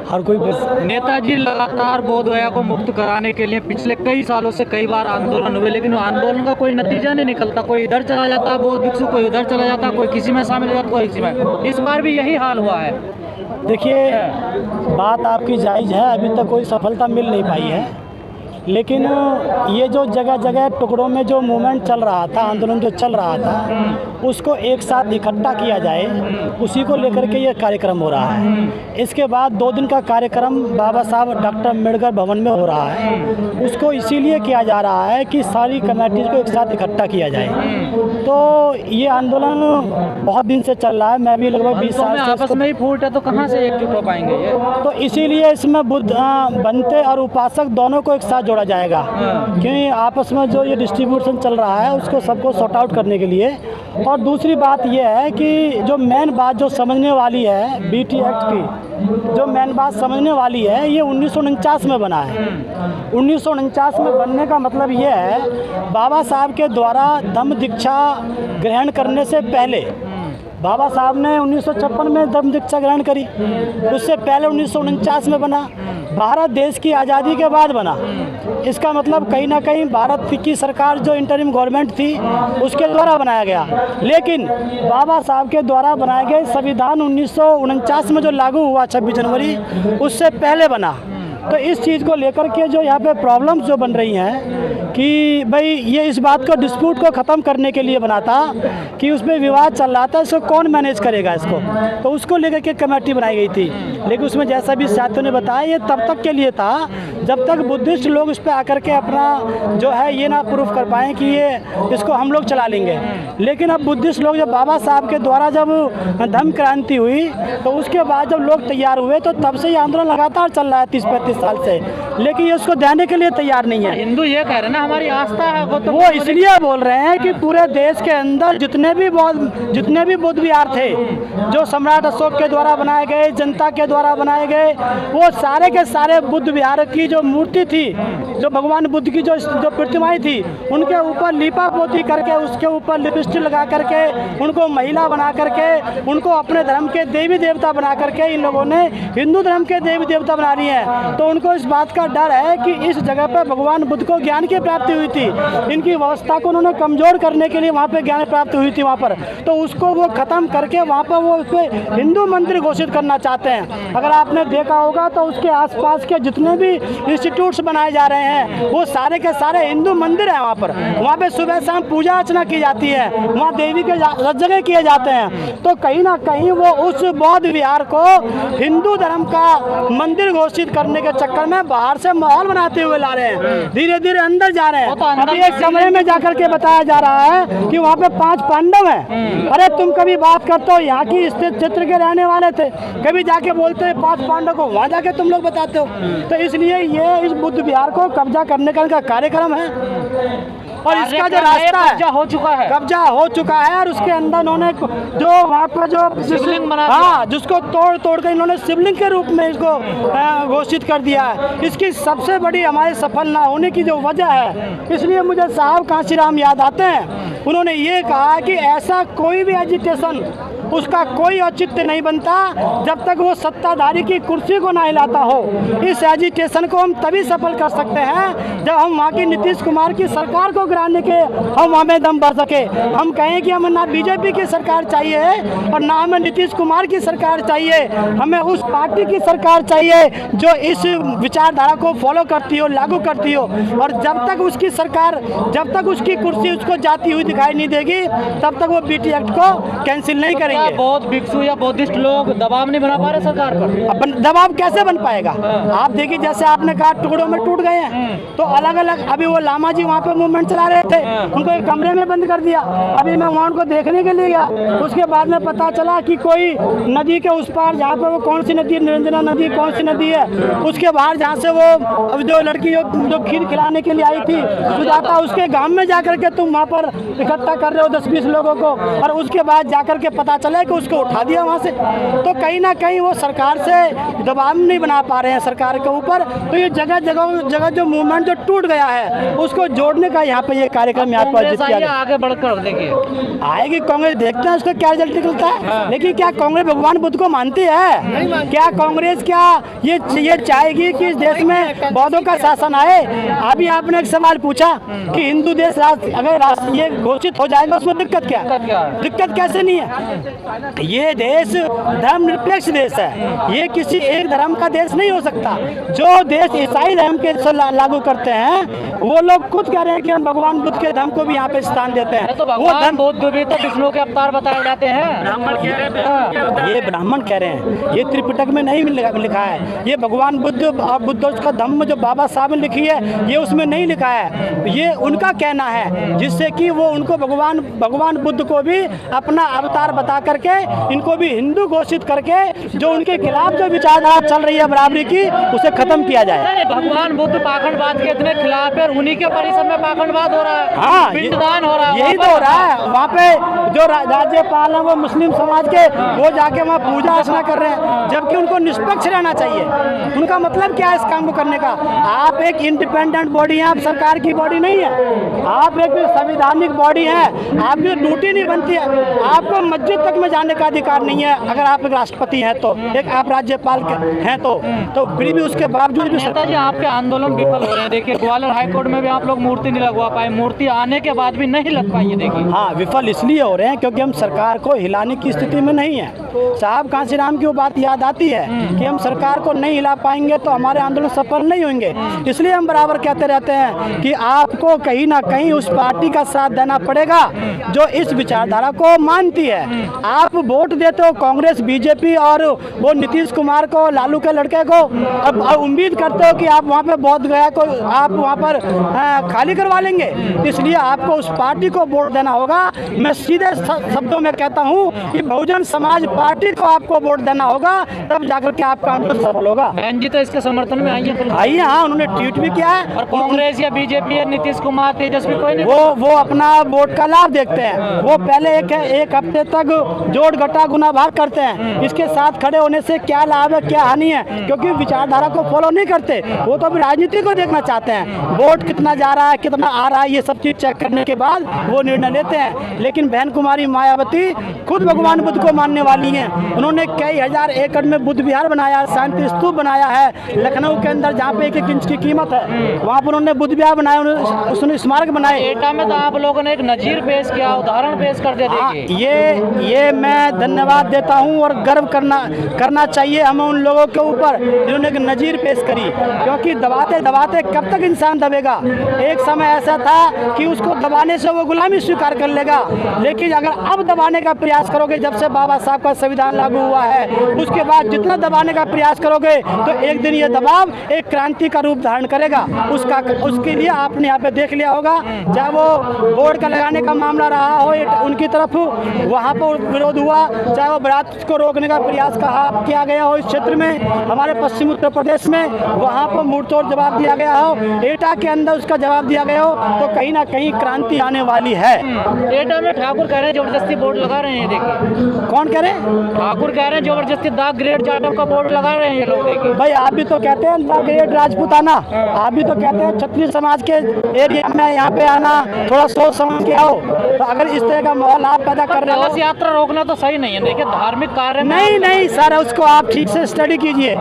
हर कोई नेताजी लगातार बोधगया को मुक्त कराने के लिए पिछले कई सालों से कई बार आंदोलन हुए, लेकिन वो आंदोलन का कोई नतीजा नहीं निकलता। कोई इधर चला जाता बौद्ध भिक्षु, कोई उधर चला जाता, कोई किसी में शामिल हो जाता, कोई किसी में। इस बार भी यही हाल हुआ है। देखिए, बात आपकी जायज़ है, अभी तक कोई सफलता मिल नहीं पाई है, लेकिन ये जो जगह जगह टुकड़ों में जो मूवमेंट चल रहा था, आंदोलन जो चल रहा था, उसको एक साथ इकट्ठा किया जाए, उसी को लेकर के ये कार्यक्रम हो रहा है। इसके बाद 2 दिन का कार्यक्रम बाबा साहब डॉक्टर अम्बेडकर भवन में हो रहा है। उसको इसीलिए किया जा रहा है कि सारी कमेटीज़ को एक साथ इकट्ठा किया जाए। तो ये आंदोलन बहुत दिन से चल रहा है, मैं भी लगभग 20 साल से आपस में ही फूट है, तो कहाँ से एकजुट हो पाएंगे ये? तो इसीलिए इसमें बुद्ध बनते और उपासक दोनों को एक साथ जोड़ा जाएगा, क्योंकि आपस में जो ये डिस्ट्रीब्यूशन चल रहा है उसको सबको सॉर्ट आउट करने के लिए। और दूसरी बात ये है कि जो मेन बात जो समझने वाली है बीटी एक्ट की, जो मेन बात समझने वाली है, ये 1949 में बना है। 1949 में बनने का मतलब ये है, बाबा साहब के द्वारा धम्म दीक्षा ग्रहण करने से पहले बाबा साहब ने 1956 में धम्म दीक्षा ग्रहण करी, उससे पहले 1949 में बना। भारत देश की आज़ादी के बाद बना। इसका मतलब कहीं ना कहीं भारत की सरकार जो इंटरिम गवर्नमेंट थी उसके द्वारा बनाया गया, लेकिन बाबा साहब के द्वारा बनाए गए संविधान 1949 में जो लागू हुआ 26 जनवरी, उससे पहले बना। तो इस चीज़ को लेकर के जो यहाँ पे प्रॉब्लम्स जो बन रही हैं कि भाई ये इस बात को डिस्प्यूट को ख़त्म करने के लिए बना था कि उसमें विवाद चल रहा था, इसको कौन मैनेज करेगा इसको, तो उसको लेकर के कमेटी बनाई गई थी। लेकिन उसमें जैसा भी साथियों ने बताया, ये तब तक के लिए था जब तक बुद्धिस्ट लोग इस पर आकर के अपना जो है ये ना प्रूफ कर पाएँ कि ये इसको हम लोग चला लेंगे। लेकिन अब बुद्धिस्ट लोग जब बाबा साहब के द्वारा जब धम्म क्रांति हुई, तो उसके बाद जब लोग तैयार हुए, तो तब से ये आंदोलन लगातार चल रहा है 30-35 साल से, लेकिन ये उसको देने के लिए तैयार नहीं है। हिंदू ये कह रहे हैं ना हमारी आस्था है, वो इसलिए बोल रहे हैं कि पूरे देश के अंदर जितने भी बुद्ध विहार थे, जो सम्राट अशोक के द्वारा बनाए गए, जनता के द्वारा बनाए गए, वो सारे के सारे बुद्ध विहार की जो मूर्ति थी, जो भगवान बुद्ध की जो प्रतिमाएं थी, उनके ऊपर लीपा पोती करके, उसके ऊपर लिपस्टिक लगा करके, उनको महिला बना करके, उनको अपने धर्म के देवी देवता बना करके इन लोगों ने हिंदू धर्म के देवी देवता बना रही हैं। तो उनको इस बात का डर है कि इस जगह पर भगवान बुद्ध को ज्ञान की प्राप्ति हुई थी, इनकी व्यवस्था को उन्होंने कमज़ोर करने के लिए वहाँ पे ज्ञान प्राप्त हुई थी वहाँ पर, तो उसको वो ख़त्म करके वहाँ पर वो उसको हिंदू मंदिर घोषित करना चाहते हैं। अगर आपने देखा होगा तो उसके आसपास के जितने भी इंस्टीट्यूट्स बनाए जा रहे हैं, वो सारे के सारे हिंदू मंदिर हैं। वहाँ पर सुबह शाम पूजा अर्चना की जाती है, वहाँ देवी के जगह किए जाते हैं। तो कहीं ना कहीं वो उस बौद्ध विहार को हिंदू धर्म का मंदिर घोषित करने के चक्कर में बाहर से माहौल बनाते हुए ला रहे हैं, धीरे धीरे अंदर जा रहे हैं। अभी एक कमरे में जाकर के बताया जा रहा है कि वहाँ पे 5 पांडव हैं। अरे तुम कभी बात करते हो, यहाँ की स्थित क्षेत्र के रहने वाले थे, कभी जाके बोलते हैं 5 पांडव को, वहाँ जाके तुम लोग बताते हो। तो इसलिए ये इस बुद्ध विहार को कब्जा करने का इनका कार्यक्रम है, और इसका जो रास्ता है कब्जा हो चुका है और उसके अंदर इन्होंने जो वहाँ पर जो शिवलिंग बना, हाँ, जिसको तोड़ कर इन्होंने शिवलिंग के रूप में इसको घोषित कर दिया है। इसकी सबसे बड़ी हमारे सफल ना होने की जो वजह है, इसलिए मुझे साहब कांशीराम याद आते हैं। उन्होंने ये कहा कि ऐसा कोई भी एजिटेशन, उसका कोई औचित्य नहीं बनता जब तक वो सत्ताधारी की कुर्सी को ना हिलाता हो। इस एजिटेशन को हम तभी सफल कर सकते हैं जब हम वहाँ की नीतीश कुमार की सरकार को गिराने के हम हमें दम भर सके। हम कहें कि हमें ना बीजेपी की सरकार चाहिए और ना हमें नीतीश कुमार की सरकार चाहिए, हमें उस पार्टी की सरकार चाहिए जो इस विचारधारा को फॉलो करती हो, लागू करती हो। और जब तक उसकी सरकार, जब तक उसकी कुर्सी उसको जाती हुई दिखाई नहीं देगी, तब तक वो बीटी एक्ट को कैंसिल नहीं करेंगे। बौद्ध भिक्षु या बौद्धिस्ट लोग दबाव नहीं बना पा रहे सरकार पर। अपन दबाव कैसे बन पाएगा? आप देखिए, जैसे आपने कहा टुकड़ों में टूट गए हैं, तो अलग अलग, अभी वो लामा जी वहाँ पे मूवमेंट चला रहे थे, उनको एक कमरे में बंद कर दिया। अभी मैं वहाँ उनको देखने के लिए गया, उसके बाद में पता चला कि कोई नदी के उस पार, जहाँ पे वो कौन सी नदी, निरंजना नदी कौन सी नदी है, उसके बाहर जहाँ से वो जो लड़की जो खीर खिलाने के लिए आई थी सुजाता, उसके गाँव में जाकर के तुम वहाँ पर इकट्ठा कर रहे हो 10-20 लोगों को, और उसके बाद जाकर के पता चला कि उसको उठा दिया वहाँ से। तो कहीं ना कहीं वो सरकार से दबाव नहीं बना पा रहे हैं सरकार के ऊपर। तो ये जगह जगह जो मूवमेंट जो टूट गया है उसको जोड़ने का यहाँ पे ये कार्यक्रम यहाँ पर आयोजित किया गया। आगे बढ़कर देखिए आएगी कांग्रेस, देखते हैं उसका क्या रिजल्ट निकलता है। लेकिन क्या कांग्रेस भगवान बुद्ध को मानती है? क्या कांग्रेस क्या ये चाहेगी कि इस देश में बौद्धों का शासन आए? अभी आपने एक सवाल पूछा कि हिंदू देश अगर ये घोषित हो जाएगा उसमें दिक्कत क्या है? दिक्कत कैसे नहीं है? ये देश धर्मनिरपेक्ष देश है, ये किसी एक धर्म का देश नहीं हो सकता। जो देश ईसाई धर्म के लागू करते हैं वो लोग खुद कह रहे हैं कि हम भगवान बुद्ध के धर्म को भी यहाँ पे स्थान देते हैं। तो वो धर्म बुद्ध भी तो विष्णु के अवतार बताए जाते हैं। ये ब्राह्मण कह रहे हैं, ये त्रिपिटक में नहीं लिखा है। ये भगवान बुद्ध और बुद्ध का धम्म जो बाबा साहब ने लिखी है ये उसमें नहीं लिखा है। ये उनका कहना है जिससे कि वो उनको भगवान बुद्ध को भी अपना अवतार बता करके इनको भी हिंदू घोषित करके जो उनके खिलाफ जो विचारधारा चल रही है बराबरी की उसे खत्म किया जाए। भगवान बुद्ध पाखंडवाद के इतने खिलाफ है, उन्हीं के परिसर में पाखंडवाद हो रहा है। हाँ, पिंडदान हो रहा है, यही तो हो रहा है। वहाँ पे जो राज्यपाल है वो मुस्लिम समाज के, वो जाके वहाँ पूजा अर्चना कर रहे हैं, जबकि उनको निष्पक्ष रहना चाहिए। उनका मतलब क्या है इस काम को करने का? आप एक इंडिपेंडेंट बॉडी हैं, आप सरकार की बॉडी नहीं है, आप एक संवैधानिक बॉडी है, आपकी ड्यूटी नहीं बनती है। आपको मस्जिद तक में जाने का अधिकार नहीं है अगर आप एक राष्ट्रपति हैं तो, एक आप राज्यपाल हैं तो फिर भी उसके बावजूद भी नेताजी आपके आंदोलन विफल हो रहे हैं। देखिए ग्वालियर हाईकोर्ट में भी आप लोग मूर्ति नहीं लगवा पाए, मूर्ति आने के बाद भी नहीं लग पाई है। देखिए हाँ, विफल इसलिए हो रहे हैं क्योंकि हम सरकार को हिलाने की स्थिति में नहीं है। साहब कांशीराम की वो बात याद आती है कि हम सरकार को नहीं हिला पाएंगे तो हमारे आंदोलन सफल नहीं होंगे। इसलिए हम बराबर कहते रहते हैं कि आपको कहीं ना कहीं उस पार्टी का साथ देना पड़ेगा जो इस विचारधारा को मानती है। आप वोट देते हो कांग्रेस, बीजेपी और वो नीतीश कुमार को, लालू के लड़के को, अब उम्मीद करते हो कि आप वहाँ पे बौद्ध गया को आप वहाँ पर खाली करवा लेंगे। इसलिए आपको उस पार्टी को वोट देना होगा। मैं सीधे शब्दों में कहता हूँ कि बहुजन समाज पार्टी को आपको वोट देना होगा, तब जाकर के आपका आंदोलन सफल होगा। बहन जी तो इसके समर्थन में आई है। हाँ, उन्होंने ट्वीट भी किया है। और कांग्रेस या बीजेपी या नीतीश कुमार, तेजस्वी कोई नहीं, वो अपना वोट का लाभ देखते हैं। वो पहले एक हफ्ते तक जोड़ घटा गुना भाग करते हैं। इसके साथ खड़े होने से क्या लाभ है क्या हानि है, क्योंकि विचारधारा को फॉलो नहीं करते। वो तो अभी राजनीति को देखना चाहते हैं, वोट कितना जा रहा है कितना आ रहा है ये सब चीज चेक करने के बाद वो निर्णय लेते हैं। लेकिन बहन कुमारी मायावती खुद भगवान बुद्ध को मानने वाली हैं। उन्होंने कई हजार एकड़ में बुद्ध विहार बनाया, शांति स्तूप बनाया है लखनऊ के अंदर, जहाँ पे 1-1 इंच की कीमत है, वहाँ पर उन्होंने बुद्ध विहार बनाया, उसने स्मारक बनाए। एटा में तो आप लोगों ने एक नजीर पेश किया, उदाहरण पेश कर दिया। ये मैं धन्यवाद देता हूँ और गर्व करना चाहिए हमें उन लोगों के ऊपर जिन्होंने एक नजीर पेश करी, क्योंकि दबाते दबाते कब तक इंसान दबेगा। एक समय ऐसा था कि उसको दबाने से वो गुलामी स्वीकार कर लेगा, लेकिन अगर अब दबाने का प्रयास करोगे, जब से बाबा साहब का संविधान लागू हुआ है उसके बाद जितना दबाने का प्रयास करोगे तो एक दिन ये दबाव एक क्रांति का रूप धारण करेगा। उसके लिए आपने यहाँ पे देख लिया होगा, चाहे वो बोर्ड का लगाने का मामला रहा हो उनकी तरफ, वहाँ पर विरोध हुआ, चाहे वो बारात को रोकने का प्रयास किया गया हो इस क्षेत्र में, हमारे पश्चिम उत्तर प्रदेश में, वहाँ पर मुंहतोड़ जवाब दिया गया हो, एटा के अंदर उसका जवाब दिया गया हो, तो कहीं ना कहीं क्रांति आने वाली है। एटा में ठाकुर कह रहे हैं जबरदस्ती बोर्ड लगा रहे हैं। देखिए कौन कह रहे हैं? ठाकुर कह रहे हैं जबरदस्ती द ग्रेट जाटव का बोर्ड लगा रहे हैं ये लोग। देखिए भाई, आप भी तो कहते हैं द ग्रेट राजपूताना, आप भी तो कहते हैं क्षत्रिय समाज के एरिया में यहाँ पे आना, थोड़ा सोच समझ के आओ। तो अगर इस तरह का माहौल आप पैदा कर रहे हो, यात्रा रोकना तो सही नहीं है। देखिए धार्मिक कार्य नहीं सर, उसको आप ठीक से स्टडी कीजिए।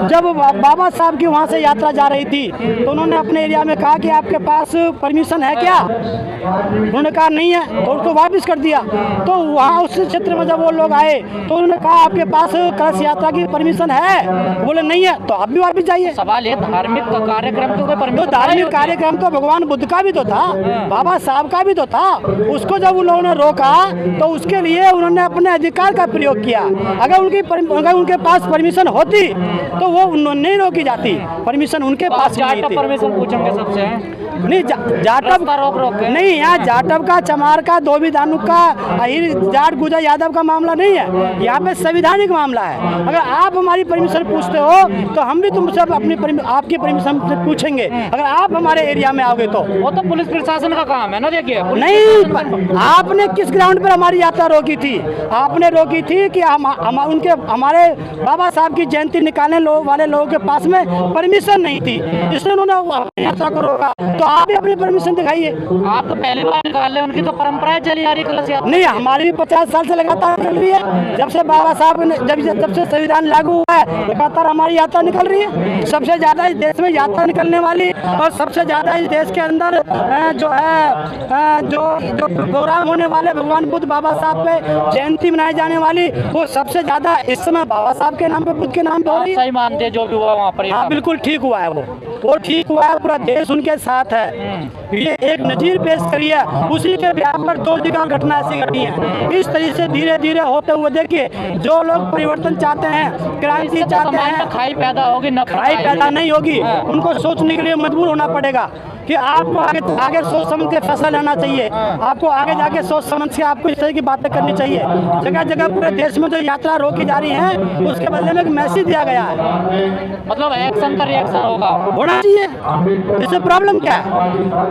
जब बाबा साहब की वहाँ से यात्रा जा रही थी तो उन्होंने अपने एरिया में कहा कि आपके पास परमिशन है क्या? उन्होंने कहा नहीं है, तो उसको वापस कर दिया। तो वहाँ उस क्षेत्र में जब वो लोग आए तो उन्होंने कहा आपके पास कलश यात्रा की परमिशन है? बोले नहीं है, तो आप भी वापस जाइए। सवाल है धार्मिक कार्यक्रम तो धार्मिक कार्यक्रम तो भगवान बुद्ध का भी तो था, बाबा साहब का भी तो था। उसको जब उन लोगों ने रोका तो उसके लिए उन्होंने अपने अधिकार का प्रयोग किया। अगर उनके पास परमिशन होती तो वो नहीं रोकी जाती, परमिशन उनके पास नहीं थी। परमिशन पूछेंगे सबसे नहीं जाटव रास्ता रोक रोक के। नहीं, यहाँ जाटव का, चमार का, धोबी धानुक का, अहिर, जाट, गुजर, यादव का मामला नहीं है। यहाँ पे संविधानिक मामला है। अगर आप हमारी परमिशन पूछते हो तो हम भी तुमसे अपनी आपकी परमिशन पूछेंगे अगर आप हमारे एरिया में आओगे तो। वो तो पुलिस प्रशासन का काम है ना। देखिए नहीं, आपने किस ग्राउंड पर हमारी यात्रा रोकी थी? आपने रोकी थी कि हमारे बाबा साहब की जयंती निकालने वाले लोगों के पास में परमिशन नहीं थी, इसलिए उन्होंने यात्रा को रोका। तो आप भी अपनी परमिशन दिखाइए। आप तो पहली बार निकाल रहे, उनकी तो परंपराएं चली आ रही कलश यात्रा। नहीं, हमारी भी 50 साल से लगातार चल रही है। जब से बाबा साहब ने जब से संविधान लागू हुआ है लगातार हमारी यात्रा निकल रही है। सबसे ज्यादा इस देश में यात्रा निकलने वाली और सबसे ज्यादा इस देश के अंदर जो है जो प्रोग्राम होने वाले भगवान बुद्ध बाबा साहब पे जयंती मनाई जाने वाली, वो सबसे ज्यादा इस समय बाबा साहब के नाम पे, बुद्ध के नाम पे हो रही है। सही मानते हैं जो भी हुआ वहाँ पर? हाँ, बिल्कुल ठीक हुआ है। वो ठीक हुआ है, पूरा देश उनके साथ है। ये एक नजीर पेश करी है, उसी के ब्याह पर 2 जगह घटना ऐसी घटी है। इस तरीके से धीरे धीरे होते हुए देखिए, जो लोग परिवर्तन चाहते हैं, क्रांति चाहते हैं, खाई पैदा होगी, खाई पैदा नहीं होगी। उनको सोचने के लिए मजबूर होना पड़ेगा कि आपको आगे सोच समझ के फैसला लेना चाहिए। आपको आगे जाके सोच समझ के आपको इस तरह की बातें करनी चाहिए। जगह जगह पूरे देश में जो यात्रा रोकी जा रही है उसके बदले में एक मैसेज दिया गया है। मतलब एक्शन का रिएक्शन होना चाहिए। इससे प्रॉब्लम क्या है?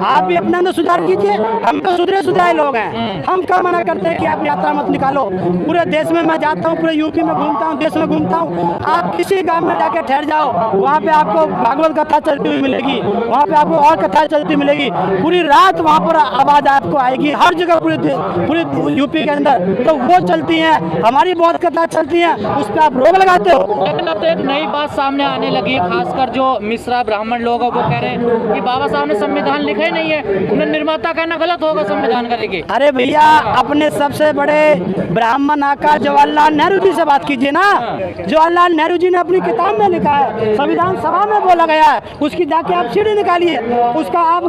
आप भी अपने अंदर सुधार कीजिए। हम तो सुधरे लोग हैं, हम क्या मना करते हैं कि आप यात्रा मत निकालो। पूरे देश में मैं जाता हूँ, पूरे यूपी में घूमता हूँ, देश में घूमता हूँ। आप किसी गांव में जाके ठहर जाओ, वहाँ पे आपको भागवत कथा चलती हुई मिलेगी, वहाँ पे आपको और कथा चलती मिलेगी। पूरी रात वहाँ पर आवाज आपको आएगी, हर जगह पूरे यूपी के अंदर तो वो चलती है। हमारी बहुत कथा चलती है, उस पर आप रोक लगाते हो। लेकिन अब तो एक नई बात सामने आने लगी है, खासकर जो मिश्रा ब्राह्मण लोग हैं वो कह रहे हैं कि बाबा साहब ने संविधान लिखा ही नहीं है, उन्हें निर्माता कहना गलत होगा संविधान का। देखिए, अरे भैया, अपने सबसे बड़े ब्राह्मण आका जवाहरलाल नेहरू जी से बात कीजिए ना। जवाहरलाल नेहरू जी ने अपनी किताब में लिखा है, संविधान सभा में बोला गया है, उसकी जाके आप सीडी निकालिए, उसका आप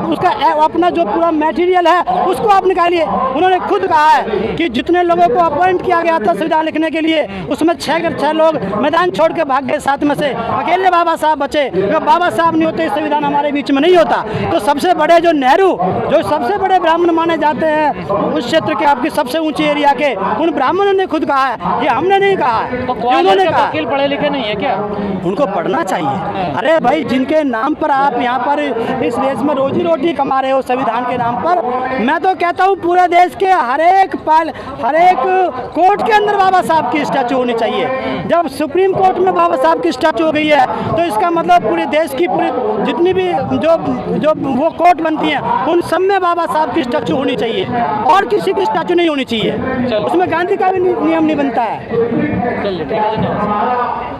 उसका अपना जो पूरा मटेरियल है उसको आप निकालिए। उन्होंने खुद कहा है कि जितने लोगों को अपॉइंट किया गया था संविधान लिखने के लिए, उसमें 6 लोग मैदान छोड़ के भाग गए, 7 में से अकेले बाबा साहब बचे। अगर बाबा साहब नहीं होते संविधान हमारे बीच में नहीं होता। तो सबसे बड़े जो नेहरू, जो सबसे बड़े ब्राह्मण माने जाते हैं उस क्षेत्र के, आपकी सबसे ऊंची एरिया के, उन ब्राह्मणों ने खुद कहा है, ये हमने नहीं कहा है। तो उन्होंने कहा वकील पढ़े लिखे नहीं है क्या? उनको पढ़ना चाहिए। अरे भाई, जिनके नाम पर आप यहाँ पर इस देश में रोजी रोटी कमा रहे हो संविधान के नाम पर, मैं तो कहता हूँ पूरे देश के हर एक कोर्ट के अंदर बाबा साहब की स्टैचू होनी चाहिए। जब सुप्रीम कोर्ट में बाबा साहब की स्टैचू हो गई है तो इसका मतलब पूरे देश की पूरी जितनी भी जो वो कोर्ट बनती हैं उन सब में बाबा साहब की स्टैचू होनी चाहिए, और किसी की स्टैचू नहीं होनी चाहिए। उसमें गांधी का भी नियम नहीं बनता है। चलिए, ठीक है, धन्यवाद।